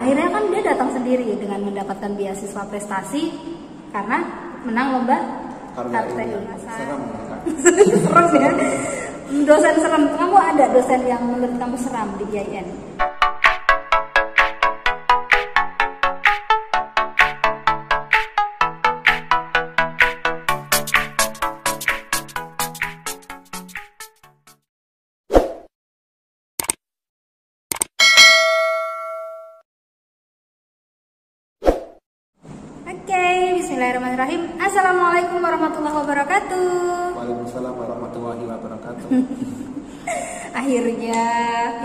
Akhirnya kan dia datang sendiri dengan mendapatkan beasiswa prestasi karena menang lomba kartel. Serem. Serem ya. Dosen serem. Kamu ada dosen yang menurut kamu seram di IAIN? Bismillahirrahmanirrahim. Assalamualaikum warahmatullahi wabarakatuh. Waalaikumsalam warahmatullahi wabarakatuh. Akhirnya,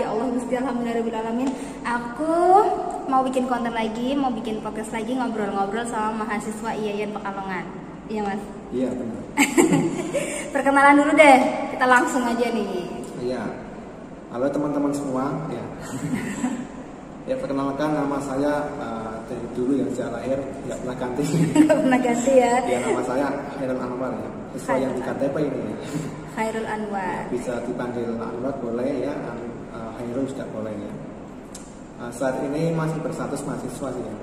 ya Allah Gusti alhamdulillahirabbil alamin. Aku mau bikin konten lagi, mau bikin podcast lagi, ngobrol-ngobrol sama mahasiswa IAIN Pekalongan. Iya Mas? Iya benar. Perkenalan dulu deh, kita langsung aja nih. Iya. Halo teman-teman semua. Ya. Ya perkenalkan, nama saya dari dulu yang sejak lahir nggak pernah ganti. Nggak pernah ganti ya? Ya nama saya Khairul Anwar ya. Sesuai yang di KTP ini ya. Khairul Anwar. Bisa dipanggil Anwar boleh ya, Khairul juga boleh ya. Saat ini masih berstatus mahasiswa sih ya.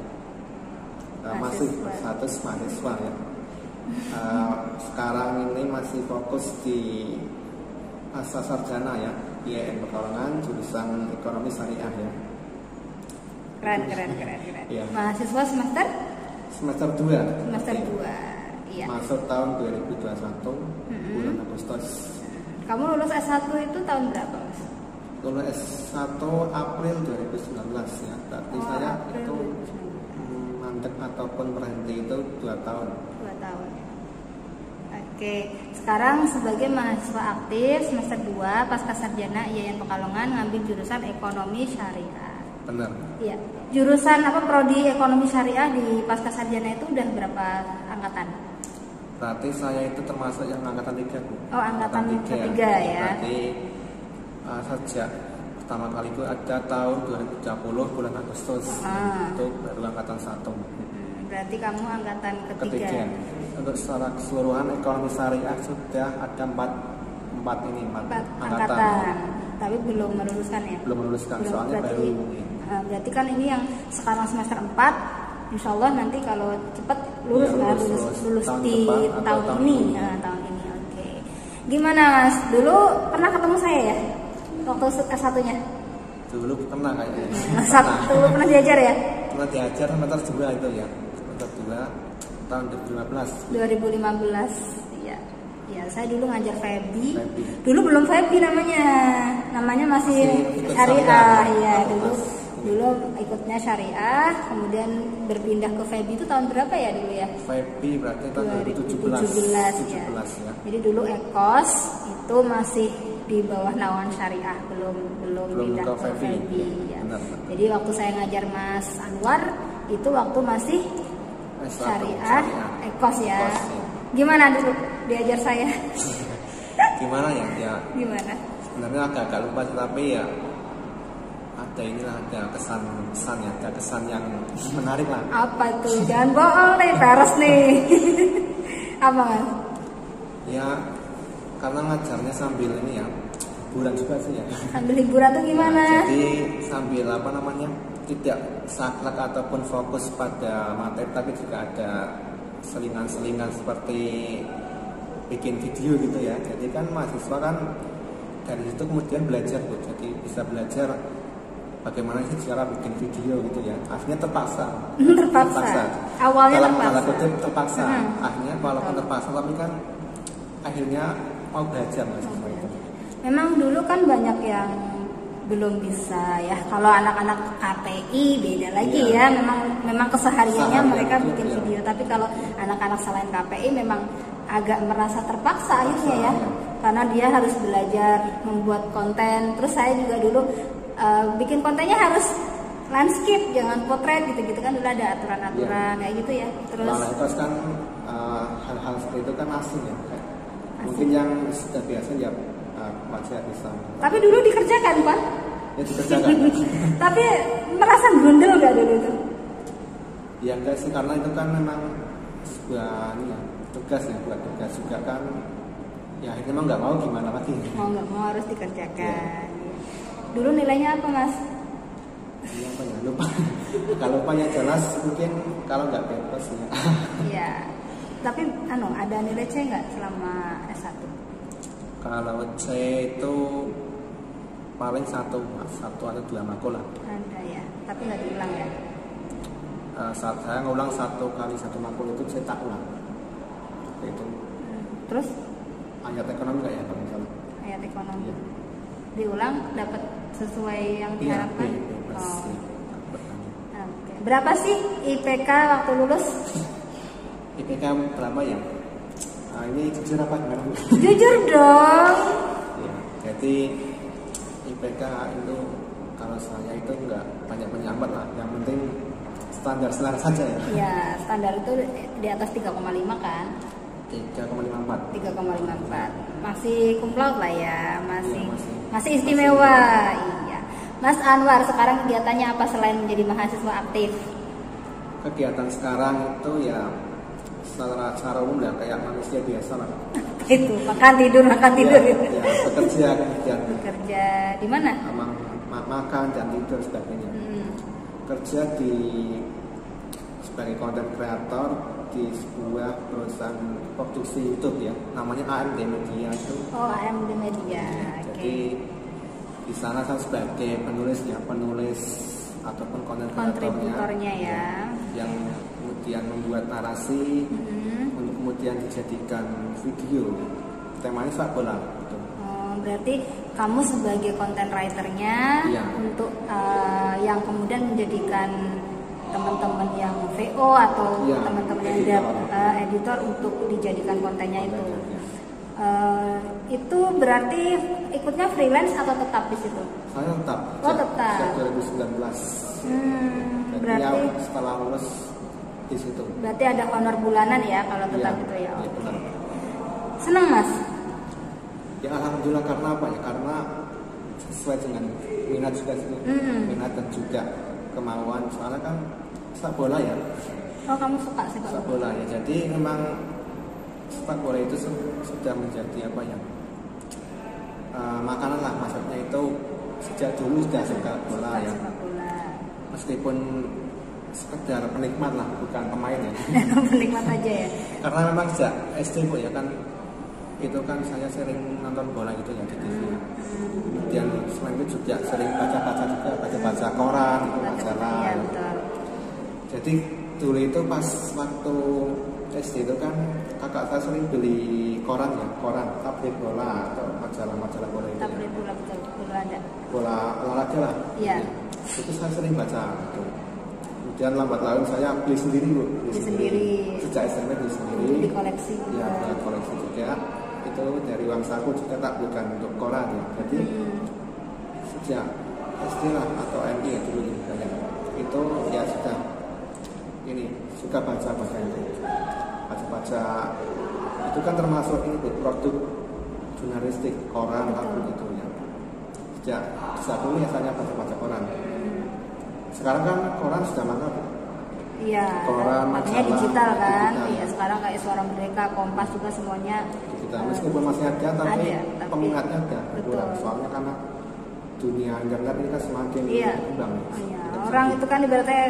Masih berstatus mahasiswa ya. Sekarang ini masih fokus di pasca sarjana ya, IAIN Pekalongan jurusan ekonomi syariah ya. Keren. Ya. Mahasiswa semester 2. Semester 2. Iya. Masuk tahun 2021 bulan Agustus. Kamu lulus S1 itu tahun berapa, Mas? Lulus S1 April 2019 ya. Berarti saya April itu mandek ataupun berhenti itu 2 tahun. 2 tahun. Oke, sekarang sebagai mahasiswa aktif semester 2 pasca sarjana IAIN Pekalongan ngambil jurusan ekonomi syariah. Benar. Iya. Jurusan apa prodi ekonomi syariah di pasca sarjana itu udah berapa angkatan? Berarti saya itu termasuk yang angkatan 3 Bu. Oh, angkatan ketiga ya. Berarti sejak pertama kali itu ada tahun 2030 bulan Agustus. Itu baru angkatan 1. Berarti kamu angkatan ketiga. Untuk secara keseluruhan ekonomi syariah sudah ada 4 angkatan. Tapi belum meluluskan ya? Belum meluluskan, soalnya berarti, baru ini. Berarti kan ini yang sekarang semester 4, insya Allah nanti kalau cepat lulus ya, lulus tahun di depan, tahun ini. Tahun ini, oke. Gimana Mas? Dulu pernah ketemu saya ya? Waktu S1-nya? Dulu pernah kayaknya. Dulu pernah diajar ya? Pernah diajar semester 2 itu ya. Semester 2 tahun 2015. 2015. Ya, saya dulu ngajar Febi. Dulu belum Febi namanya masih syariah ya. Dulu ikutnya syariah, kemudian berpindah ke Febi itu tahun berapa ya dulu ya? Febi berarti tahun 2017 ya. Ya. Jadi dulu Ekos itu masih di bawah naungan syariah, belum pindah ke Febi ya. Jadi waktu saya ngajar Mas Anwar itu waktu masih syariah Ekos ya. Gimana dulu diajar saya? Gimana ya? Gimana? Sebenarnya agak lupa tapi ya ada kesan ya, ada kesan yang menarik lah. Apa tuh? Jangan bohong nih, peres nih. Apa Mas? Ya karena ngajarnya sambil ini ya, hiburan juga sih ya. Sambil hiburan tuh gimana? Ya, jadi sambil tidak saklek ataupun fokus pada materi, tapi juga ada selingan-selingan seperti bikin video gitu ya. Jadi kan mahasiswa kan dari situ kemudian belajar Bu. Jadi bisa belajar bagaimana sih cara bikin video gitu ya. Akhirnya terpaksa. Awalnya terpaksa. Akhirnya walaupun terpaksa tapi kan akhirnya mau belajar mahasiswa itu. Memang dulu kan banyak yang belum bisa ya. Kalau anak-anak KPI beda lagi ya. Memang kesehariannya mereka bikin video. Tapi kalau anak-anak selain KPI memang agak merasa terpaksa akhirnya ya. Karena dia harus belajar membuat konten. Terus saya juga dulu bikin kontennya harus landscape, jangan potret gitu-gitu kan dulu ada aturan-aturan kayak gitu ya. Terus itu kan hal-hal seperti itu kan asing ya. Mungkin yang sudah biasa ya wajar bisa. Tapi dulu dikerjakan Pak? Ya dikerjakan. Tapi merasa grundel nggak dulu itu? Ya enggak sih, karena itu kan memang sebuah tugas ya, buat tugas juga kan. Ya akhirnya memang nggak mau gimana lagi. Mau nggak mau harus dikerjakan. Ya. Dulu nilainya apa Mas? Iya apa ya, lupa. Kalau upaya jelas mungkin kalau nggak bebas ya. Iya. Tapi ada nilai C nggak selama S1? Kalau C itu paling satu atau dua makul lah. Ada ya, tapi nggak diulang ya? Saat saya ngulang 1 kali 1 makul itu saya tak ulang. Itu. Terus? Ayat ekonomi nggak ya kalau misalnya? Ayat ekonomi. Ya. Diulang dapat sesuai yang diharapkan? Iya, bebas. Oh. Ya. Oke. Berapa sih IPK waktu lulus? IPK berapa ya? Nah, ini jujur apa gimana? Jujur dong. Ya, jadi IPK itu kalau saya itu nggak banyak amat lah. Yang penting standar saja ya. Ya, standar itu di atas 3,5 kan? 3,54. 3,54. Masih cum laude lah ya, masih Ya, masih istimewa. Iya. Mas Anwar sekarang kegiatannya apa selain menjadi mahasiswa aktif? Kegiatan sekarang itu ya secara umum ya kayak manusia biasa lah. Itu makan tidur Ya, bekerja kegiatan. Bekerja di mana? Makan dan tidur sebagainya. Kerja sebagai content creator di sebuah perusahaan produksi YouTube ya, namanya AMD Media itu. Oh, AMD Media. Jadi di sana saya sebagai penulis ataupun kontributornya ya, yang kemudian membuat narasi untuk kemudian dijadikan video. Temanya sepak bola. Gitu. Oh, berarti kamu sebagai content writernya Iya. untuk yang kemudian menjadikan teman-teman yang VO atau Iya, teman-teman yang editor untuk dijadikan kontennya itu. Itu berarti ikutnya freelance atau tetap di situ? Saya tetap. Oh, tetap. Sejak 2019. Jadi Berarti ya, setelah lulus di situ. berarti ada honor bulanan ya kalau tetap Iya, itu ya. iya, benar. Senang Mas? Ya alhamdulillah, karena apa ya? Karena sesuai dengan minat juga sih. Minat dan juga kemauan. Soalnya kan sepak bola ya. Oh, kamu suka sepak Sepak bola? bola ya. Jadi memang sepak bola itu sudah menjadi apa ya? Makanan lah, maksudnya itu sejak dulu sudah suka bola ya. Sepak bola. Meskipun sekedar penikmat lah, bukan pemain ya. Penikmat aja ya. Karena memang sejak SD Bu ya kan, itu kan saya sering nonton bola gitu ya di TV. Kemudian selain itu juga sering baca koran, itu majalah. Iya, betul. Jadi dulu itu pas waktu SD itu kan kakak saya sering beli koran tablet bola atau majalah bola itu. Tablet bola, betul, bola ada. Bola olahraga lah. Iya. Itu saya sering baca gitu. Kemudian lambat laun saya beli sendiri Bu. Beli sendiri. Sejak SMP beli sendiri. Di koleksi. Iya, koleksi juga. Itu dari uang saku juga tak bukan untuk koran ya. Jadi sejak SD lah atau MI ya dulu kayak itu ya sudah suka baca itu. Baca itu kan termasuk ini produk jurnalistik koran atau gitu ya. Sejak saat dulu ya saya baca koran. Sekarang kan koran sudah mana Bu? Iya. Koran, makanya majalah, digital kan. digital. Iya, sekarang kayak Suara Merdeka, Kompas juga semuanya. Meskipun masih ada tapi peminatnya ada kurang. Betul. Soalnya karena dunia internet ini kan semakin berkembang. Iya. Orang itu kan ibaratnya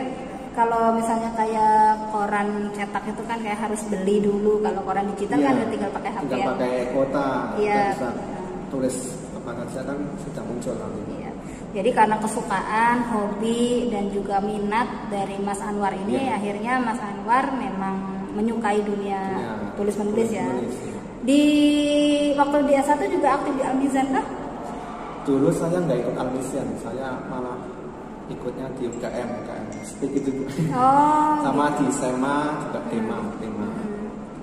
kalau misalnya kayak koran cetak itu kan kayak harus beli dulu. Kalau koran digital kan tinggal pakai HP. Tinggal pakai kuota. Iya. Bisa tulis apa saja kan sudah muncul nanti. Iya. Jadi karena kesukaan, hobi dan juga minat dari Mas Anwar ini, akhirnya Mas Anwar memang menyukai dunia tulis menulis ya. Di waktu di S1 juga aktif di Almizan kah? Dulu saya nggak ikut Almizan, saya malah ikutnya di UKM seperti itu. Oh. Sama di SMA juga Dema.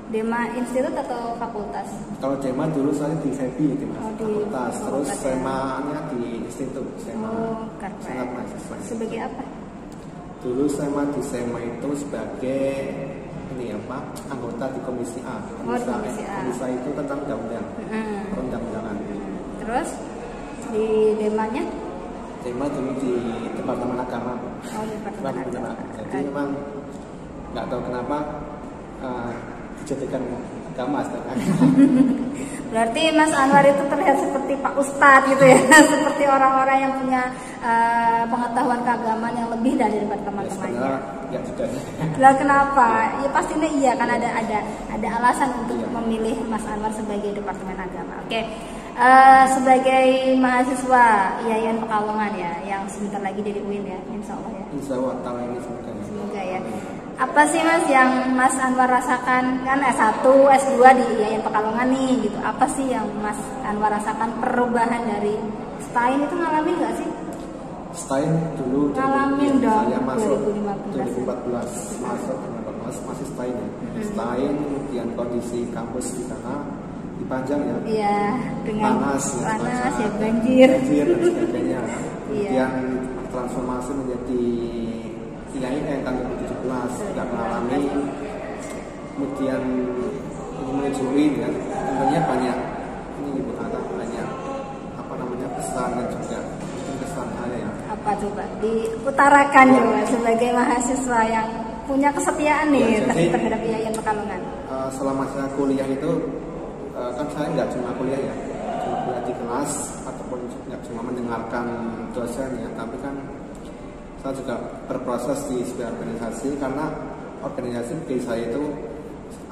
Dema institut atau fakultas? Kalau Dema dulu saya di FEBI di fakultas, terus ya. SMA-nya di institut. Keren. Sangat mahasiswa. Sebagai apa? Dulu SMA di SMA itu sebagai anggota di Komisi A. Komisi A. Komisi A itu tentang perundang-undangan. Terus di Demanya? Dema dulu di Departemen Agama. Oh, di Departemen Agama. Jadi memang nggak tahu kenapa dijadikan Gak mas, Berarti Mas Anwar itu terlihat seperti Pak Ustadz gitu ya, seperti orang-orang yang punya pengetahuan keagamaan yang lebih dari teman-temannya. Ya sudah. Lah kenapa? Ya pastinya iya kan ada alasan untuk memilih Mas Anwar sebagai Departemen Agama. Oke. Sebagai mahasiswa IAIN Pekalongan ya, yang sebentar lagi dari UIN ya, insya Allah ya. Insya Allah tahun ini semoga ya. Apa sih Mas yang Mas Anwar rasakan, kan S1, S2 di IAIN Pekalongan nih gitu. Apa sih yang Mas Anwar rasakan perubahan dari STAIN itu ngalamin nggak sih? STAIN dulu ngalamin dong. Saya masuk 2014 masih STAIN ya. STAIN kemudian kondisi kampus di sana dipanjang ya. Iya, dengan panas ya, banjir dan sebagainya. Iya. Kemudian transformasi menjadi IAIN tahun 2017 tidak mengalami. Kemudian menuju UIN ya, tentunya banyak banyak pesan dan juga kesan saya ya. Apa coba diutarakan coba sebagai mahasiswa yang punya kesetiaan nih terhadap IAIN Pekalongan. Selama saya kuliah itu kan saya nggak cuma kuliah ya, cuma kuliah di kelas ataupun nggak cuma mendengarkan dosen ya, tapi kan saya juga berproses di sebuah organisasi karena organisasi bagi saya itu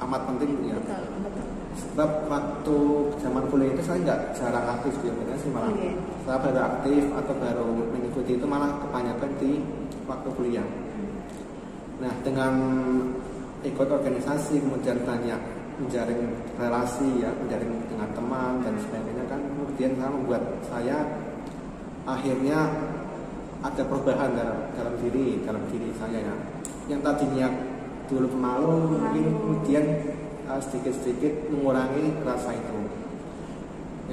amat penting ya. Betul. Sebab waktu zaman kuliah itu saya nggak jarang aktif di organisasi, malah saya baru aktif atau baru mengikuti itu malah kebanyakan di waktu kuliah. Nah dengan ikut organisasi kemudian banyak menjaring relasi ya, menjaring dengan teman dan sebagainya kan, kemudian membuat saya akhirnya ada perubahan dalam diri saya ya. Yang tadinya dulu pemalu mungkin kemudian sedikit-sedikit mengurangi rasa itu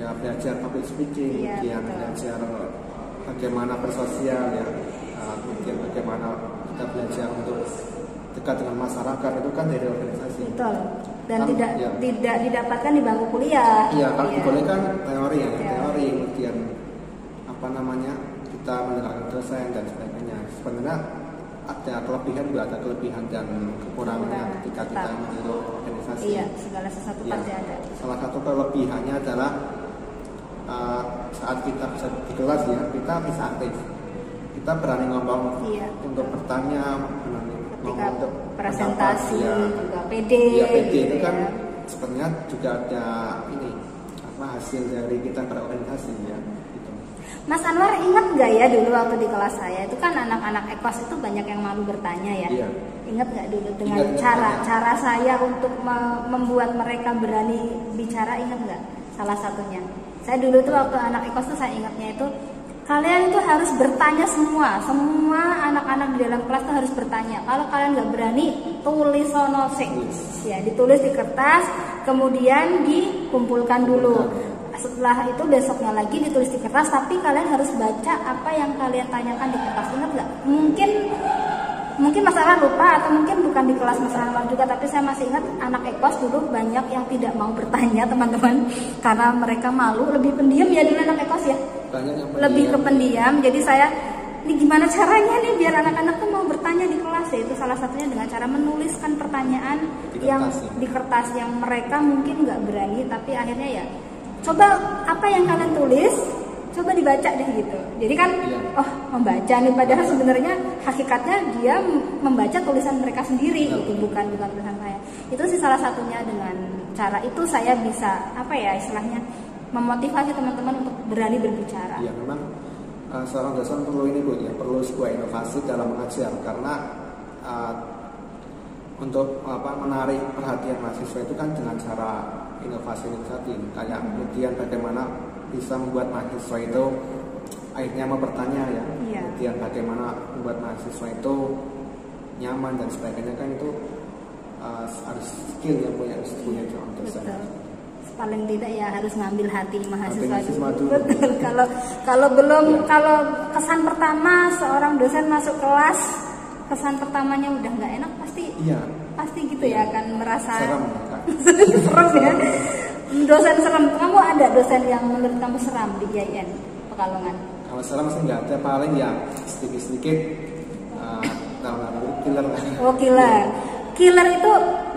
ya, belajar public speaking, kemudian belajar bagaimana bersosial ya, kemudian bagaimana kita belajar untuk dekat dengan masyarakat itu kan dari organisasi. Betul. Dan kan, tidak didapatkan di bangku kuliah. Iya, kalau di kuliah kan teori ya, teori kemudian kita mendengarkan dosen dan sebagainya. Sebenarnya ada kelebihan juga ada kelebihan dan kekurangannya ketika kita meniru organisasi. Iya, segala sesuatu pasti ada. Salah satu kelebihannya adalah saat kita bisa di kelas ya, kita bisa aktif. Kita berani ngomong untuk bertanya, ketika presentasi juga PD. Ya, PD itu kan sebenarnya juga ada hasil dari kita berorganisasi ya. Gitu. Mas Anwar ingat nggak ya dulu waktu di kelas saya itu kan anak-anak ekos itu banyak yang malu bertanya ya. Iya. Ingat nggak dulu dengan cara saya untuk membuat mereka berani bicara, ingat nggak? Salah satunya. Saya dulu tuh waktu anak ekos tuh saya ingatnya itu kalian itu harus bertanya semua anak-anak di dalam kelas tuh harus bertanya. Kalau kalian nggak berani, tulis sono ya, ditulis di kertas, kemudian dikumpulkan dulu. Setelah itu besoknya lagi ditulis di kertas, tapi kalian harus baca apa yang kalian tanyakan di kertas. Ingat nggak? Mungkin Mas Anwar lupa atau mungkin bukan di kelas Mas Anwar juga, tapi saya masih ingat anak ekos dulu banyak yang tidak mau bertanya teman-teman karena mereka malu, lebih pendiam ya dulu anak ekos ya. Lebih ke pendiam. Jadi saya ini gimana caranya nih biar anak-anak tuh mau bertanya di kelas ya, itu salah satunya dengan cara menuliskan pertanyaan di kertas yang mereka mungkin nggak berani, tapi akhirnya ya coba apa yang kalian tulis coba dibaca deh gitu. Jadi kan membaca nih, padahal sebenarnya hakikatnya dia membaca tulisan mereka sendiri gitu, bukan tulisan saya. Itu sih salah satunya, dengan cara itu saya bisa istilahnya memotivasi teman-teman untuk berani berbicara. Iya, memang seorang dosen perlu perlu sebuah inovasi dalam mengajar, karena untuk menarik perhatian mahasiswa itu kan dengan cara inovasi kayak kemudian bagaimana bisa membuat mahasiswa itu akhirnya mau bertanya ya. Kemudian bagaimana membuat mahasiswa itu nyaman dan sebagainya, kan itu harus skill yang punya seorang dosen. Paling tidak ya harus ngambil hati mahasiswa dulu. Betul. Kalau kesan pertama seorang dosen masuk kelas, kesan pertamanya udah nggak enak pasti gitu ya, kan merasa serem ya. Dosen serem. Kamu ada dosen yang menurut kamu seram di IAIN Pekalongan? Kalau seram sih nggak ada, paling ya sedikit-sedikit killer. Oh, killer. Killer itu,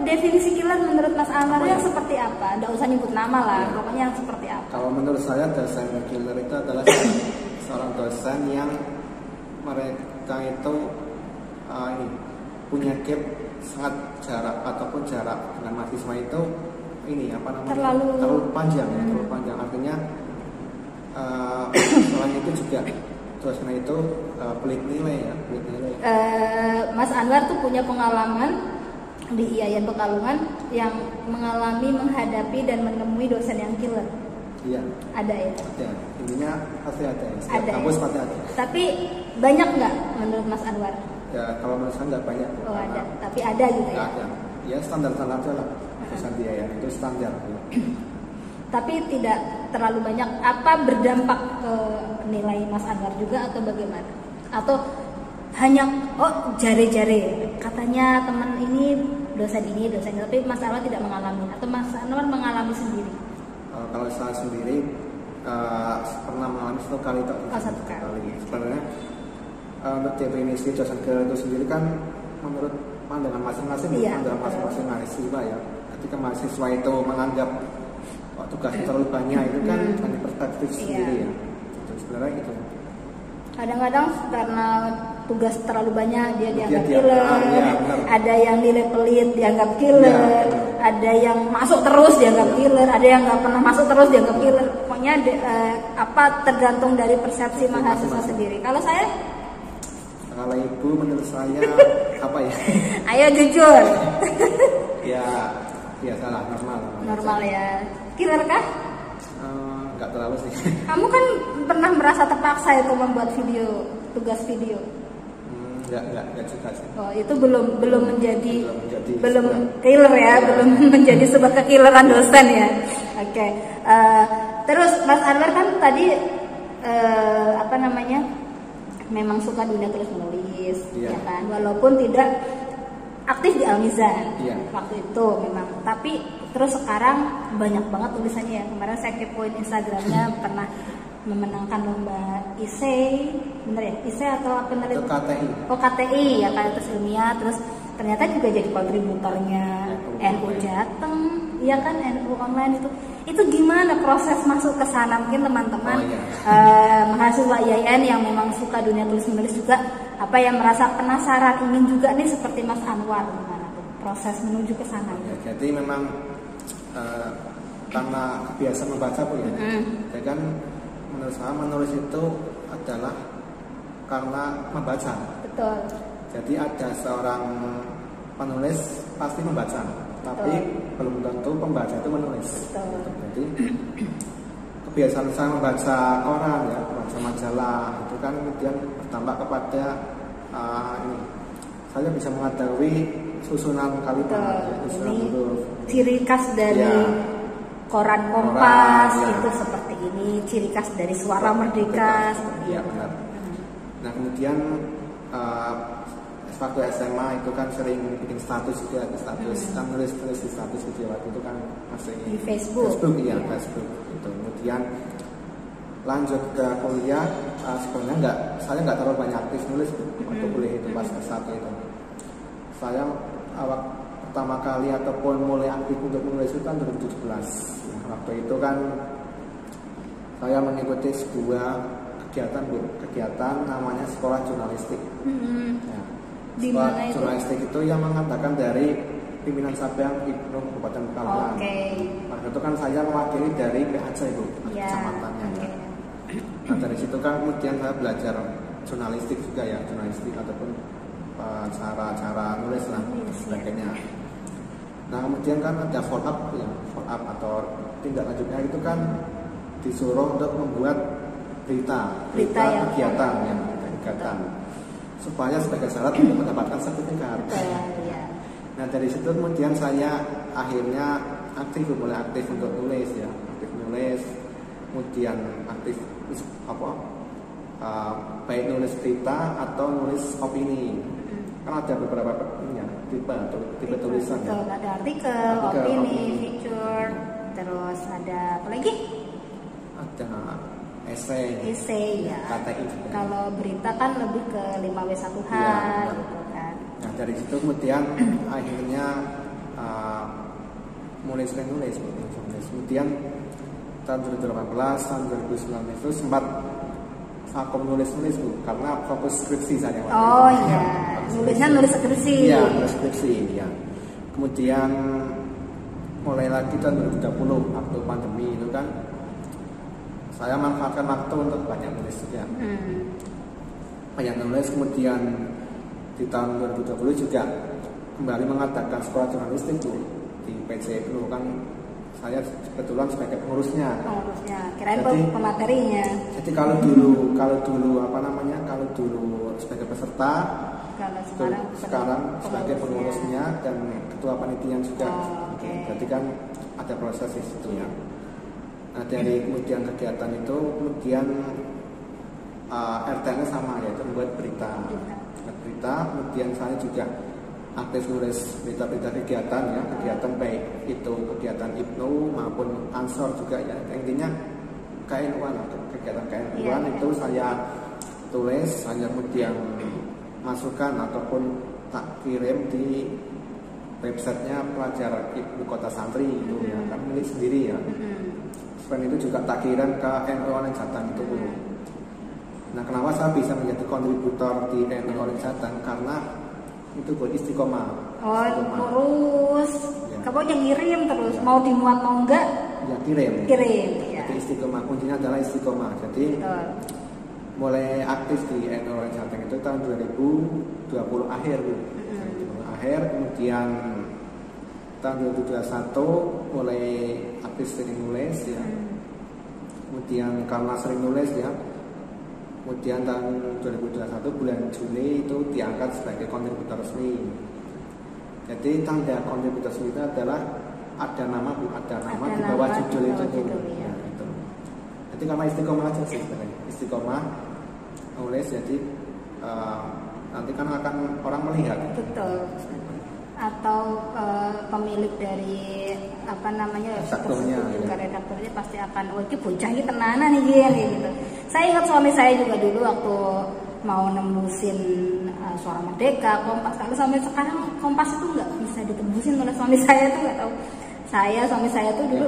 definisi killer menurut Mas Anwar yang seperti apa? Nggak usah nyebut nama lah, pokoknya yang seperti apa? Kalau menurut saya dosen killer itu adalah seorang dosen yang mereka itu punya gap sangat jarak ataupun jarak dengan mahasiswa itu terlalu panjang ya, terlalu panjang. Artinya selain itu juga dosen itu pelit nilai ya, pelit nilai. Mas Anwar tuh punya pengalaman di IAIN Pekalongan yang mengalami, menghadapi dan menemui dosen yang killer. Iya. Ada ya? Ada. Intinya pasti ada. Setiap ada kampus ya? pasti ada. Tapi banyak nggak menurut Mas Anwar? Ya kalau menurut saya nggak banyak. Oh ada, tapi ada gitu ya? Ada. Ya standar-standar aja lah. Dosen IAIN itu standar. Tapi tidak terlalu banyak. Apa berdampak ke nilai Mas Anwar juga atau bagaimana? Atau hanya jare-jare katanya teman ini dosen tapi Mas Anwar tidak mengalami atau Mas Anwar mengalami sendiri? Kalau saya sendiri pernah mengalami satu kali. Satu kali. Sebenarnya untuk definisi dosen killer itu sendiri kan menurut pandangan masing-masing, pandangan masing-masing mahasiswa ya. Ketika mahasiswa itu menganggap tugasnya terlalu banyak itu kan hanya perspektif sendiri ya. Itu sebenarnya itu. Kadang-kadang karena tugas terlalu banyak dia dianggap killer, ada yang nilai pelit dianggap killer, ada yang masuk terus dianggap killer, ada yang nggak pernah masuk terus dianggap killer. Pokoknya tergantung dari persepsi mahasiswa sendiri. Kalau saya, kalau ibu menurut saya apa ya? Ayo jujur. Ya biasalah, normal ya. Killer kah? Nggak terlalu sih. Kamu kan pernah merasa terpaksa itu membuat tugas video? Enggak juga sih. Oh, itu belum menjadi killer ya, belum menjadi sebuah kekilleran dosen ya. Oke. Terus Mas Anwar kan tadi memang suka dunia tulis menulis, ya kan? Walaupun tidak aktif di Al-Mizan waktu itu memang, tapi terus sekarang banyak banget tulisannya ya. Kemarin saya kepoin Instagramnya pernah memenangkan lomba ISEI, bener ya? ISEI atau apa namanya? KTI. Oh KTI ya, terus ilmiah, terus ternyata juga jadi kontributornya NU Jateng, iya kan, NU online itu gimana proses masuk ke sana? Mungkin teman-teman mahasiswa IAIN yang memang suka dunia tulis menulis juga yang merasa penasaran ingin juga nih seperti Mas Anwar, gimana tuh proses menuju ke sana? Jadi memang karena kebiasaan membaca ya, ya kan. Menurut saya menulis itu adalah karena membaca. Betul. Jadi ada seorang penulis pasti membaca, tapi belum tentu pembaca itu menulis. Betul. Jadi kebiasaan saya membaca koran ya, membaca majalah itu kan kemudian bertambah kepada saya bisa mengetahui susunan kalimat, susunan huruf. Ciri khas dari koran Kompas itu seperti ini, ciri khas dari Suara Merdeka. Iya benar. Nah kemudian waktu SMA itu kan sering bikin status juga, kan nulis di status gitu waktu itu kan masih di Facebook. Facebook itu. Kemudian lanjut ke kuliah, sebenarnya saya nggak terlalu banyak aktif nulis waktu kuliah itu pas S1 itu. Saya pertama kali ataupun mulai aktif untuk menulis itu kan 2017. Waktu itu kan saya mengikuti sebuah kegiatan namanya sekolah jurnalistik. Sekolah jurnalistik itu yang mengatakan dari pimpinan Sabang Ibnu Kabupaten Pekalongan. Waktu itu kan saya mewakili dari PAJ itu, kecamatannya. Nah dari situ kan kemudian saya belajar jurnalistik juga ya, jurnalistik ataupun cara nulis lah sebagainya. Nah kemudian kan ada follow up atau tindak lanjutnya itu kan disuruh untuk membuat berita kegiatan supaya sebagai syarat untuk mendapatkan sertifikat. Nah dari situ kemudian saya akhirnya mulai aktif untuk nulis ya, kemudian aktif baik nulis berita atau nulis opini. Kan ada beberapa tipe tulisan ya. Ada artikel, opini, feature, terus ada apa lagi? Ada esai ya. KTI juga. Kalau berita kan lebih ke 5W1H gitu kan. Nah dari situ kemudian akhirnya mulai sering nulis. Kemudian tahun 2018, tahun 2019 itu sempat vakum nulis Bu, karena fokus skripsi saya. Oh iya, nulisnya nulis skripsi. Iya, nulis skripsi ya. Kemudian mulai lagi tahun 2020 waktu pandemi itu kan saya manfaatkan waktu untuk banyak nulis juga. Banyak nulis, kemudian di tahun 2020 juga kembali mengadakan sekolah jurnalistik Bu di PCPNU kan. Saya kebetulan sebagai pengurusnya. Kirain pematerinya. Jadi kalau dulu sebagai peserta, kalau sekarang sebagai pengurusnya dan ketua panitia juga. Berarti kan ada proses di situ ya. Nah dari kemudian kegiatan itu kemudian RT-nya sama, yaitu membuat berita. Kemudian saya juga aktif nulis berita-berita kegiatan ya, kegiatan baik itu kegiatan IPNU maupun Ansor juga ya, intinya KNU-an, kegiatan KNU-an itu saya tulis, saya kemudian masukkan ataupun tak kirim di websitenya pelajar Ibu Kota Santri itu ya, kan milik sendiri ya. Selain itu juga tak kirim ke NU Jateng itu. Nah kenapa saya bisa menjadi kontributor di NU Jateng, karena itu buat istiqomah. Lurus. Ya. Kamu yang ngirim terus, ya. Mau dimuat mau enggak? Ya kirim. Ya. Jadi istiqomah, kuncinya adalah istiqomah. Jadi mulai aktif di NU Jateng itu tahun 2020 akhir Bu. Kemudian tahun 2021 mulai aktif sering nulis ya. Kemudian karena sering nulis ya, kemudian tahun 2021 bulan Juni itu diangkat sebagai kontributor resmi. Jadi tanda kontributor resmi itu adalah ada nama di bawah judul itu. Ya, gitu. Jadi karena istiqomah aja sih sebenarnya. Istiqomah nulis, jadi nanti kan akan orang melihat. Betul. Atau pemilik dari redaktornya pasti akan ini bocah ini tenanan nih gitu. Saya ingat suami saya juga dulu waktu mau nembusin Suara Merdeka, Kompas, kalau sampai sekarang Kompas itu nggak bisa ditembusin oleh suami saya tuh, nggak tahu. Suami saya tuh dulu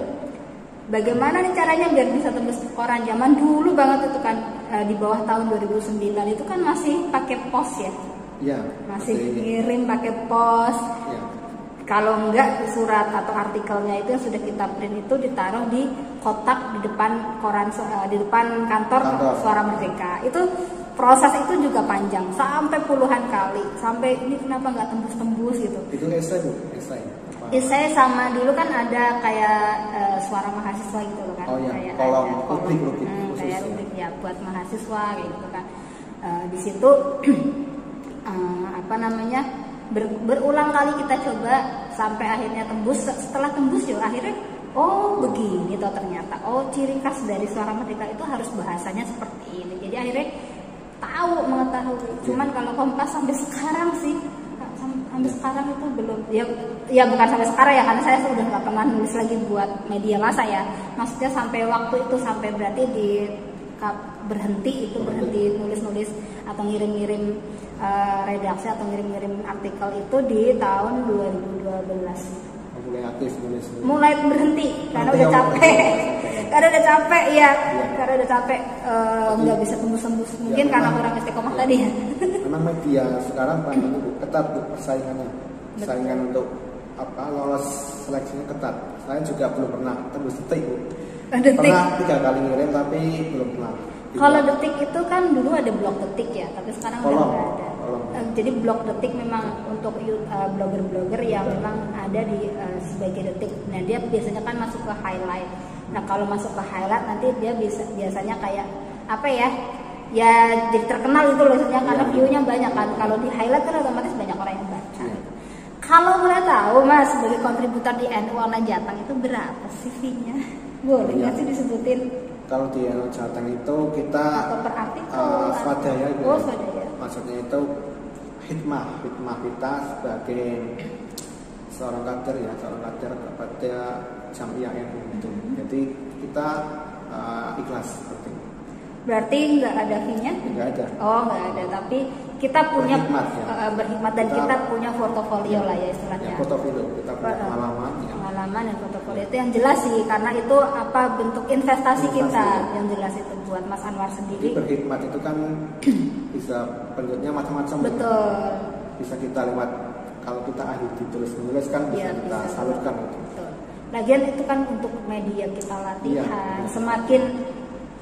bagaimana nih caranya biar bisa tembus koran zaman dulu banget itu kan, di bawah tahun 2009 itu kan masih pakai pos ya. Ya, masih ngirim pakai pos. Ya. Kalau enggak surat atau artikelnya itu yang sudah kita print itu ditaruh di kotak di depan koran, di depan kantor Suara Merdeka. Itu proses itu juga panjang sampai puluhan kali. Sampai ini kenapa nggak tembus-tembus gitu. Itu esai Bu, esai sama dulu kan ada kayak Suara Mahasiswa gitu loh kan. Oh iya, kayak kolom rubrik kayak rubrik ya buat mahasiswa kayak gitu kan. Di situ berulang kali kita coba sampai akhirnya tembus. Setelah tembus ya akhirnya begini toh ternyata ciri khas dari Suara Merdeka itu harus bahasanya seperti ini. Jadi akhirnya mengetahui. Cuman kalau Kompas sampai sekarang sih sampai sekarang itu belum ya bukan sampai sekarang ya, karena saya sudah nggak pernah nulis lagi buat media massa ya. Maksudnya sampai waktu itu sampai berarti berhenti nulis-nulis atau ngirim-ngirim redaksi atau ngirim-ngirim artikel itu di tahun 2012. Mulai berhenti karena udah capek. Karena udah capek nggak bisa tembus-tembus. Mungkin ya, karena kurang istiqomah tadi ya. Memang media sekarang banyak ketat persaingannya. Persaingan untuk lolos seleksinya ketat. Saya juga belum pernah tembus detik. Pernah 3 kali ngirim tapi belum pernah. Kalau Detik itu kan dulu ada blog Detik ya, tapi sekarang udah nggak ada. Jadi blog Detik memang untuk blogger-blogger yang memang ada di sebagai Detik. Nah dia biasanya kan masuk ke highlight. Nah kalau masuk ke highlight nanti dia biasanya kayak ya jadi terkenal itu loh, karena view-nya banyak kan. Kalau di highlight kan otomatis banyak orang yang baca. Kalau boleh tahu Mas, sebagai kontributor di NU Jateng itu berapa sih fee-nya? Boleh nggak sih disebutin? Kalau di NU Jateng itu kita swadaya gitu. Swadaya. Maksudnya itu hikmah kita sebagai seorang kader kepada Jamiah NU gitu. Jadi kita ikhlas seperti itu. Berarti nggak ada fee-nya? Nggak ada. Oh, nggak ada. Tapi kita punya berhikmat dan kita punya portofolio lah ya istilahnya. Ya, portofolio kita punya pengalaman. Ya. Pengalaman dan portofolio itu yang jelas sih, karena itu apa bentuk investasi kita yang jelas itu buat Mas Anwar sendiri. Jadi berhikmat itu kan bisa bentuknya macam-macam. Betul. Bisa kita lewat, kalau kita ahli ditulis menulis kan bisa kita salurkan gitu. Betul. Lagian itu kan untuk media kita latihan. Semakin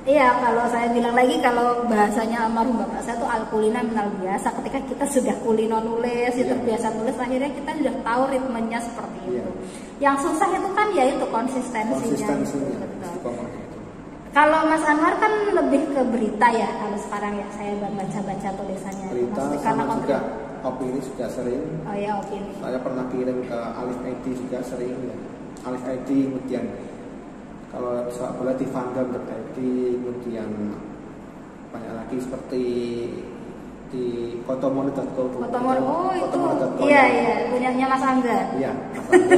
kalau saya bilang lagi, kalau bahasanya almarhum bapak saya tuh al-kulina minal biasa. Ketika kita sudah kulino nulis, terbiasa nulis, akhirnya kita sudah tahu ritmenya seperti itu. Yang susah itu kan ya itu konsistensinya. Betul. Kalau Mas Anwar kan lebih ke berita ya, kalau sekarang ya saya baca-baca tulisannya. Berita sama juga opini juga sering. Oh ya, opini. Saya pernah kirim ke Alif ID juga sering ya. Alif ID, kemudian kalau sepak bola di fandom.id, kemudian banyak lagi seperti di kotomono.co. Kotomono itu iya punyanya Mas Angga. Iya, Mas Angga.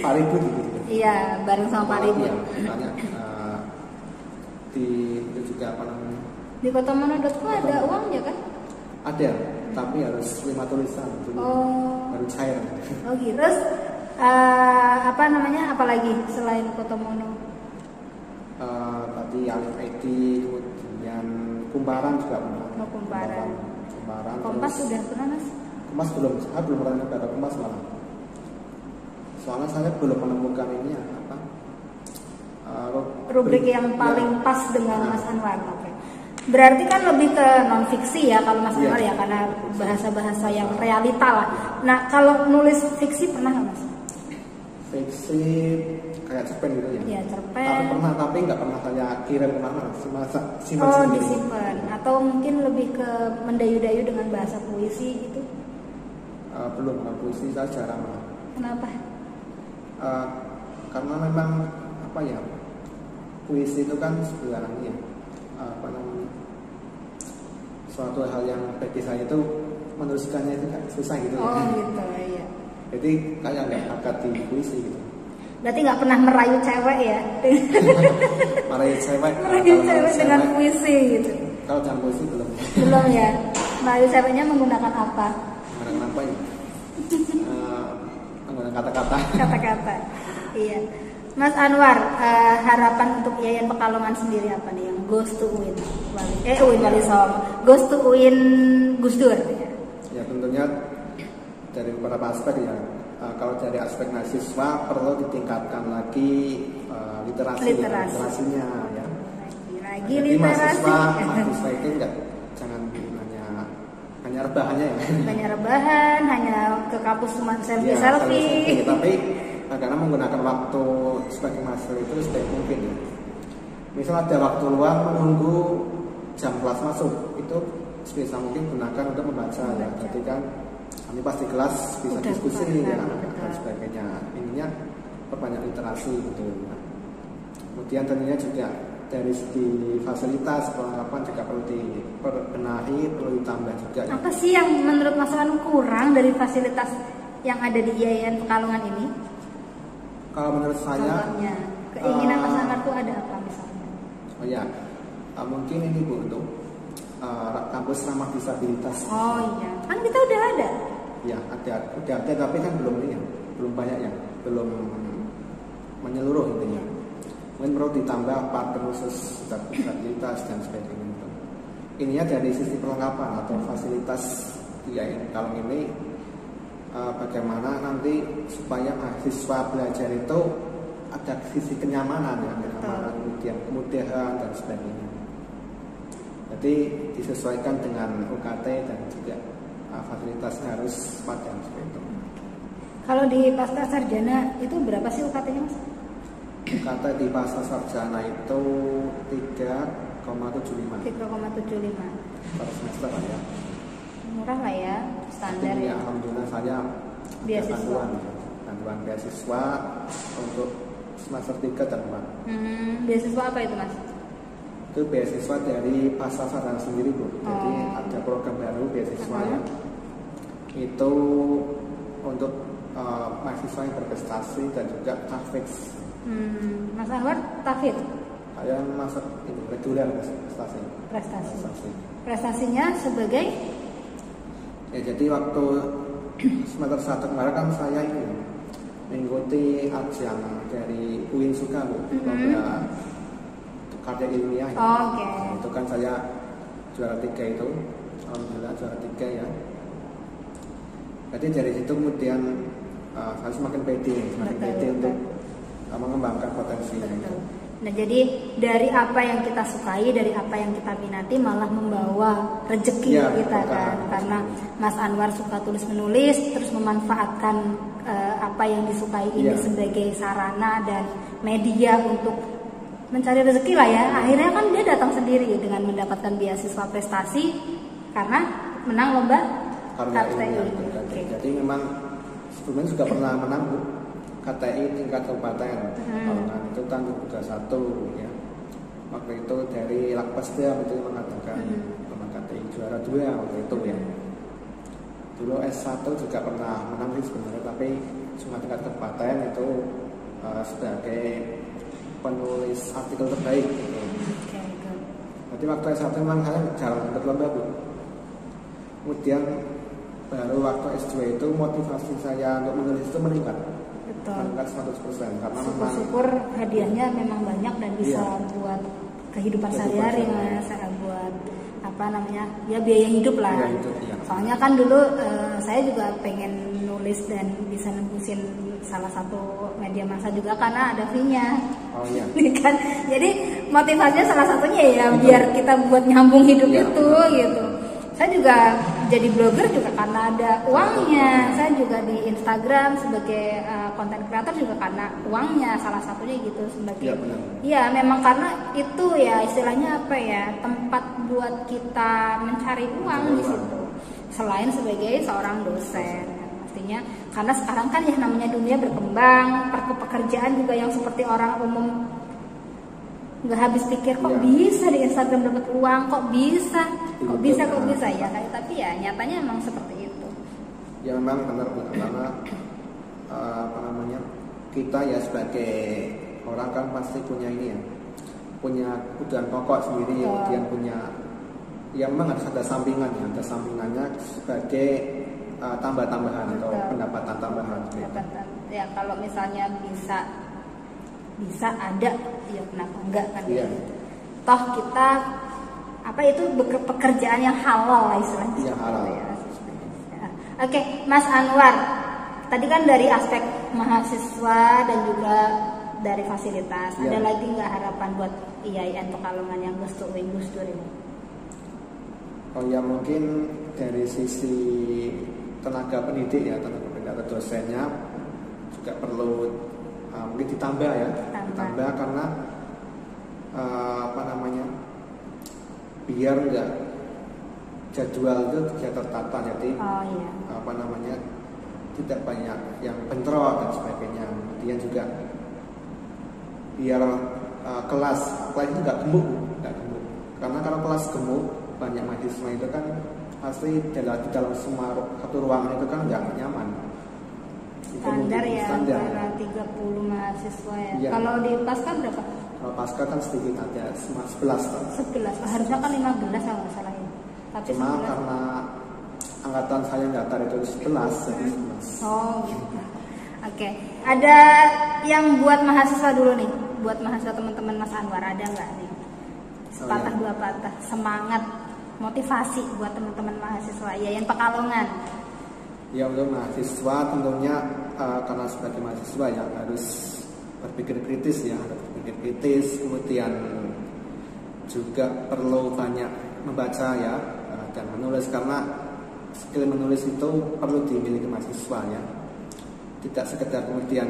Paribu gitu. Iya, bareng sama Paribu. Iya, banyak di itu juga apa namanya? Di kotomono.co ada uangnya kan? Ada, tapi harus 5 tulisan dulu. Baru cair. Oh gitu. Terus apa namanya? Apalagi selain kotomono? Tadi Alif ID, kemudian Kumparan juga pernah. Oh, Kumparan. Kompas terus, sudah pernah Mas? Kompas belum, saya belum pernah nyoba ke Kompas malah. Soalnya saya belum menemukan ini apa? Rubrik yang paling pas dengan Mas Anwar. Oke. Berarti kan lebih ke non fiksi ya kalau Mas Anwar ya, karena bahasa-bahasa yang realita lah. Nah, kalau nulis fiksi pernah nggak Mas? Fiksi kayak cerpen gitu ya? Iya, cerpen. Tapi nggak pernah saya kirim kemana, simpan sendiri. Disimpan. Atau mungkin lebih ke mendayu-dayu dengan bahasa puisi gitu? Belum, puisi saya jarang. Kenapa? Karena memang apa ya, puisi itu kan sebenarnya apa namanya, suatu hal yang bagi saya itu menuliskannya itu kan susah gitu. Gitu ya. Jadi kayak nggak bakat di puisi gitu. Berarti nggak pernah merayu cewek ya? Merayu cewek dengan puisi gitu. Kalau dengan puisi belum. Belum ya. Merayu ceweknya menggunakan apa? Menggunakan apa ya? Menggunakan kata-kata. Kata-kata. Iya. Mas Anwar, harapan untuk Yayan Pekalongan sendiri apa nih yang goes to UIN? UIN Wali Songo. Goes to UIN Gus Dur ya. Ya tentunya dari beberapa aspek ya. Kalau dari aspek mahasiswa perlu ditingkatkan lagi literasinya ya. Lagi jadi literasi. mahasiswa itu jangan hanya rebahannya ya. Hanya rebahan, hanya ke kampus cuma selfie. Tapi karena menggunakan waktu sebagai mahasiswa itu sebaik mungkin ya. Misal ada waktu luang menunggu jam kelas masuk, itu sebisa mungkin gunakan untuk membaca ya. Jadi kan ini pasti kelas bisa diskusi ya dan sebagainya. Intinya perbanyak literasi gitu. Kemudian tentunya juga dari segi fasilitas perlengkapan juga perlu diperbenahi, perlu ditambah juga. Apa sih yang menurut Mas Anwar kurang dari fasilitas yang ada di Yayan Pekalongan ini? Kalau menurut saya, contohnya, keinginan Mas Anwar itu ada apa misalnya? Oh ya, mungkin ini Bu untuk kampus ramah disabilitas. Oh iya, kan kita udah ada. Ya udah ada tapi kan belum ini ya, belum banyak ya, belum menyeluruh intinya. Mungkin perlu ditambah partner khusus disabilitas dan sebagainya. Ininya dari sisi perlengkapan atau fasilitas ya kalau ini bagaimana nanti supaya mahasiswa belajar itu ada sisi kenyamanan ya, kemudian kemudahan dan sebagainya. Jadi disesuaikan dengan UKT dan juga fasilitasnya harus padan seperti itu. Kalau di pasca sarjana itu berapa sih UKT-nya Mas? UKT di pasca sarjana itu 3,75 per semester lah ya. Murah lah ya, standar ya. Alhamdulillah saya bantuan beasiswa untuk semester 3 dan 4. Beasiswa apa itu Mas? Itu beasiswa dari pasca sarjana sendiri Bu. Jadi ada program baru beasiswa ya. Itu untuk mahasiswa yang berprestasi dan juga tahfiz. Mas Anwar tahfiz? Saya masuk itu reguler prestasi. Prestasinya sebagai ya, jadi waktu semester 1 kemarin kan saya ini mengikuti ajang dari Uinsuka Bu, lomba karya ilmiah ya. Oke. Itu kan saya juara 3 itu, alhamdulillah juara 3 ya. Jadi dari situ kemudian saya semakin pede untuk mengembangkan potensi. Nah, jadi dari apa yang kita sukai, dari apa yang kita minati malah membawa rezeki ya, kita kan. Karena Mas Anwar suka tulis menulis, terus memanfaatkan apa yang disukai ini sebagai sarana dan media untuk mencari rezeki lah ya. Akhirnya kan dia datang sendiri dengan mendapatkan beasiswa prestasi karena menang lomba KTI. Jadi memang sebelumnya juga pernah menang Bu, KTI tingkat kabupaten. Itu tahun 2021 ya. Waktu itu dari Lakpesda itu mengatakan lomba KTI juara 2 waktu itu ya. Dulu S1 juga pernah menang sebenarnya, tapi cuma tingkat kabupaten itu sebagai penulis artikel terbaik gitu. Jadi waktu S1 memang saya jarang ikut lomba Bu. Kemudian baru waktu S2 itu motivasi saya untuk menulis itu meningkat. Meningkat 100% karena syukur hadiahnya memang banyak dan bisa buat kehidupan sehari-hari Mas, buat apa namanya ya biaya hidup lah. Soalnya kan dulu saya juga pengen nulis dan bisa nembusin salah satu media massa juga karena ada fee-nya. Kan? Jadi motivasinya salah satunya ya biar kita buat nyambung hidup itu gitu. Saya juga jadi blogger juga karena ada uangnya. Saya juga di Instagram sebagai konten kreator juga karena uangnya, salah satunya gitu sebagai ya memang karena itu ya istilahnya apa ya, tempat buat kita mencari uang di situ selain sebagai seorang dosen. Pastinya karena sekarang kan ya namanya dunia berkembang, pekerjaan juga yang seperti orang umum nggak habis pikir kok bisa di Instagram dapat uang, kok bisa ya kayak, tapi ya nyatanya emang seperti itu. Ya memang benar karena apa namanya, kita ya sebagai orang kan pasti punya ini ya, punya kebutuhan pokok sendiri, kemudian punya ya memang harus ada sampingannya sebagai tambah-tambahan atau pendapatan tambahan. Ya kalau misalnya bisa ada ya kenapa enggak kan ya. Toh kita apa itu pekerjaan yang halal lah istilahnya. Iya halal. Ya. Oke, Mas Anwar, tadi kan dari aspek mahasiswa dan juga dari fasilitas. Ada lagi nggak harapan buat IAIN Pekalongan yang Gus Dur ini? Oh ya, mungkin dari sisi tenaga pendidik ya, tenaga pendidik atau dosennya juga perlu mungkin ditambah karena apa namanya, biar enggak jadwal itu tidak tertata, jadi apa namanya, tidak banyak yang bentrok dan sebagainya. Kemudian juga biar kelas itu nggak gemuk, karena kalau kelas gemuk banyak mahasiswa itu kan pasti di dalam semua satu ruangan itu kan nggak nyaman. Standar ya, antara 30 mahasiswa ya. Kalau di Pasca berapa? Kalau Pasca kan sedikit, ada 11 kan? 11, harusnya kan 15 kalau nggak salah ya. Tapi cuma 11. Karena angkatan saya daftar itu 11, jadi 11. Oh gitu. Oke, ada yang buat mahasiswa dulu nih, buat mahasiswa teman-teman Mas Anwar, ada nggak nih? Sepatah dua patah, semangat, motivasi buat teman-teman mahasiswa IAIN Pekalongan. Ya untuk mahasiswa tentunya karena sebagai mahasiswa ya harus berpikir kritis ya, kemudian juga perlu banyak membaca ya dan menulis, karena skill menulis itu perlu dimiliki mahasiswa ya. Tidak sekedar kemudian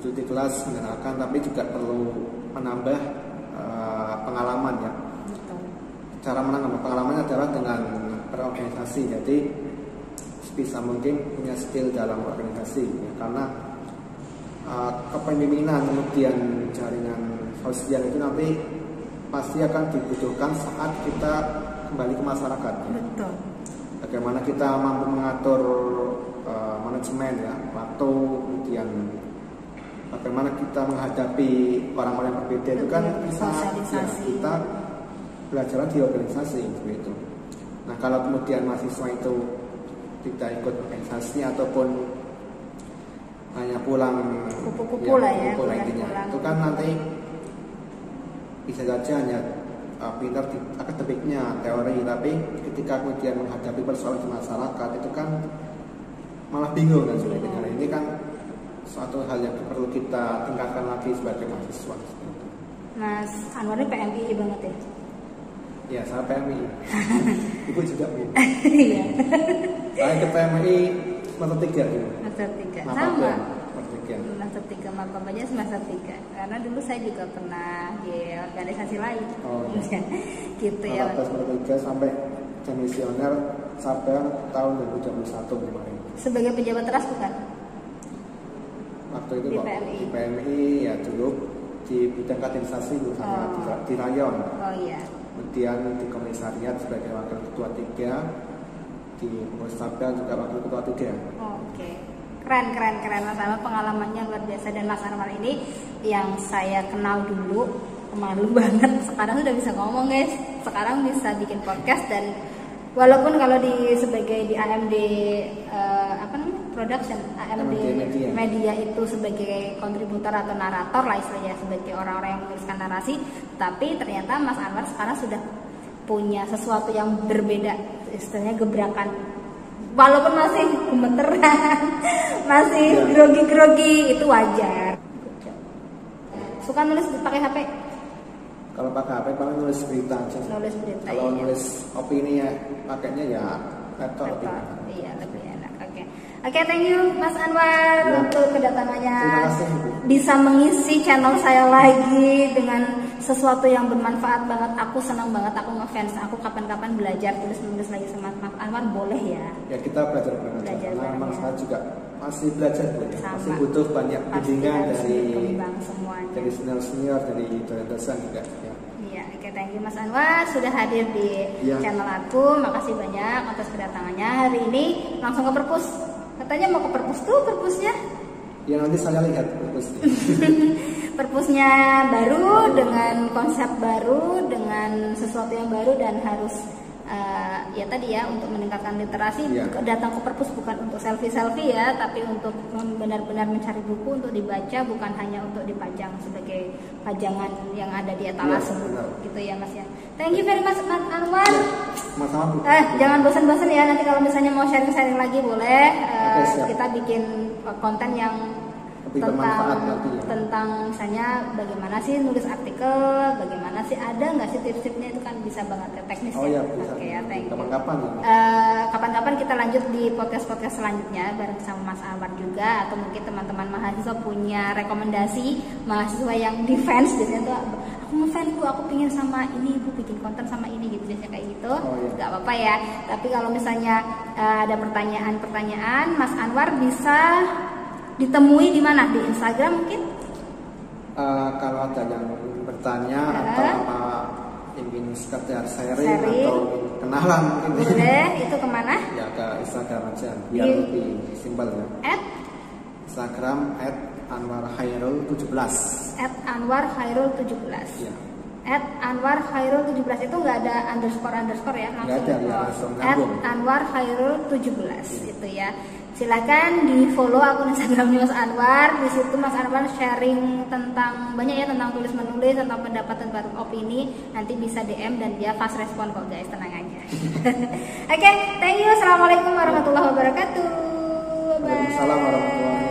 duduk di kelas mendengarkan, tapi juga perlu menambah pengalaman ya. Cara menambah pengalamannya adalah dengan berorganisasi, jadi bisa mungkin punya skill dalam organisasi ya, karena kepemimpinan kemudian jaringan sosial itu nanti pasti akan dibutuhkan saat kita kembali ke masyarakat ya. Betul. Bagaimana kita mampu mengatur manajemen ya, waktu, kemudian bagaimana kita menghadapi orang-orang yang berbeda itu kan bisa ya, kita belajar di organisasi seperti itu. Nah kalau kemudian mahasiswa itu tidak ikut organisasi ataupun hanya pulang kupu-kupu lah ya, intinya itu kan nanti bisa saja hanya pintar di akademiknya, teori, tapi ketika kemudian menghadapi persoalan di masyarakat itu kan malah bingung kan sebenarnya. Nah, ini kan suatu hal yang perlu kita tingkatkan lagi sebagai mahasiswa. Mas Anwar ini PMI banget ya? Ya, saya PMI. Ibu juga Bu. Iya. Saya ke PMI semester 3 gitu. Semester 3. Sama. Semester 3 mapanya semester 3. Karena dulu saya juga pernah di organisasi lain. Oh. Iya. Gitu ya. Semester 3 sampai komisioner sampai tahun 2021 kemarin. Sebagai pejabat teras bukan? Waktu itu di kok PMI. Di PMI ya dulu di bidang kaderisasi sama di rayon. Oh iya. Kemudian di komisariat sebagai wakil ketua 3, di Mustabel juga wakil ketua 3. Oke. Keren Mas Anwar, pengalamannya luar biasa. Dan Mas Anwar ini yang saya kenal dulu malu banget, sekarang sudah bisa ngomong guys, sekarang bisa bikin podcast. Dan walaupun kalau sebagai di AMD production, AMD media itu sebagai kontributor atau narator lah istilahnya, sebagai orang-orang yang menuliskan narasi, tapi ternyata Mas Anwar sekarang sudah punya sesuatu yang berbeda, istilahnya gebrakan. Walaupun masih gemeteran, masih grogi-grogi, itu wajar. Suka nulis pakai HP? Kalau pakai HP paling nulis berita aja. Nulis berita. Kalau iya. nulis opini ya pakainya ya laptop. Iya, lebih enak. Oke, thank you Mas Anwar untuk kedatangannya. Terima kasih. Bisa mengisi channel saya lagi dengan sesuatu yang bermanfaat banget. Aku senang banget, aku ngefans. Aku kapan-kapan belajar tulis-menulis lagi sama Mas Anwar, boleh ya? Ya kita belajar bareng. Karena memang saya juga masih belajar, masih butuh banyak bimbingan dari senior-senior, dari dosen juga. Iya, oke, thank you Mas Anwar sudah hadir di channel aku. Makasih banyak atas kedatangannya hari ini. Langsung ke perpus. Katanya mau ke perpus tuh, perpusnya. Ya nanti saya lihat perpusnya. Perpusnya baru, dengan konsep baru, dengan sesuatu yang baru, dan harus ya tadi ya, untuk meningkatkan literasi. Datang ke perpus bukan untuk selfie-selfie ya, tapi untuk benar-benar mencari buku untuk dibaca, bukan hanya untuk dipajang sebagai pajangan yang ada di etalase gitu ya Mas ya. Thank you very much Mas Anwar. Jangan bosan-bosan ya, nanti kalau misalnya mau sharing-sharing lagi boleh. Kita bikin konten yang tentang misalnya bagaimana sih nulis artikel, bagaimana sih, ada nggak sih tips-tipsnya, itu kan bisa banget ke teknis. Oke ya, thank you. Kapan-kapan kita lanjut di podcast selanjutnya bareng sama Mas Anwar juga, atau mungkin teman-teman mahasiswa punya rekomendasi mahasiswa yang defense, biasanya tuh aku ngefans Bu, aku pingin sama ini Bu, bikin konten sama ini gitu, biasanya kayak gitu. Nggak apa-apa ya, tapi kalau misalnya ada pertanyaan Mas Anwar bisa ditemui di mana? Di Instagram mungkin? Kalau ada yang bertanya atau ingin sekedar sharing atau kenalan mungkin. Boleh, itu kemana? Ya ke Instagram aja, biar lebih simpel ya. Instagram @anwarkhairul17. @anwarkhairul17. Ya. @anwarkhairul17 itu nggak ada underscore ya, langsung @anwarkhairul17 itu ya. Silakan di follow akun Instagramnya Mas Anwar. Di situ Mas Anwar sharing tentang banyak ya, tentang tulis menulis, tentang pendapat, tentang opini. Nanti bisa DM dan dia fast respon kok guys, tenang aja. Oke, thank you. Assalamualaikum warahmatullahi wabarakatuh. Bye. Waalaikumsalam warahmatullahi wabarakatuh.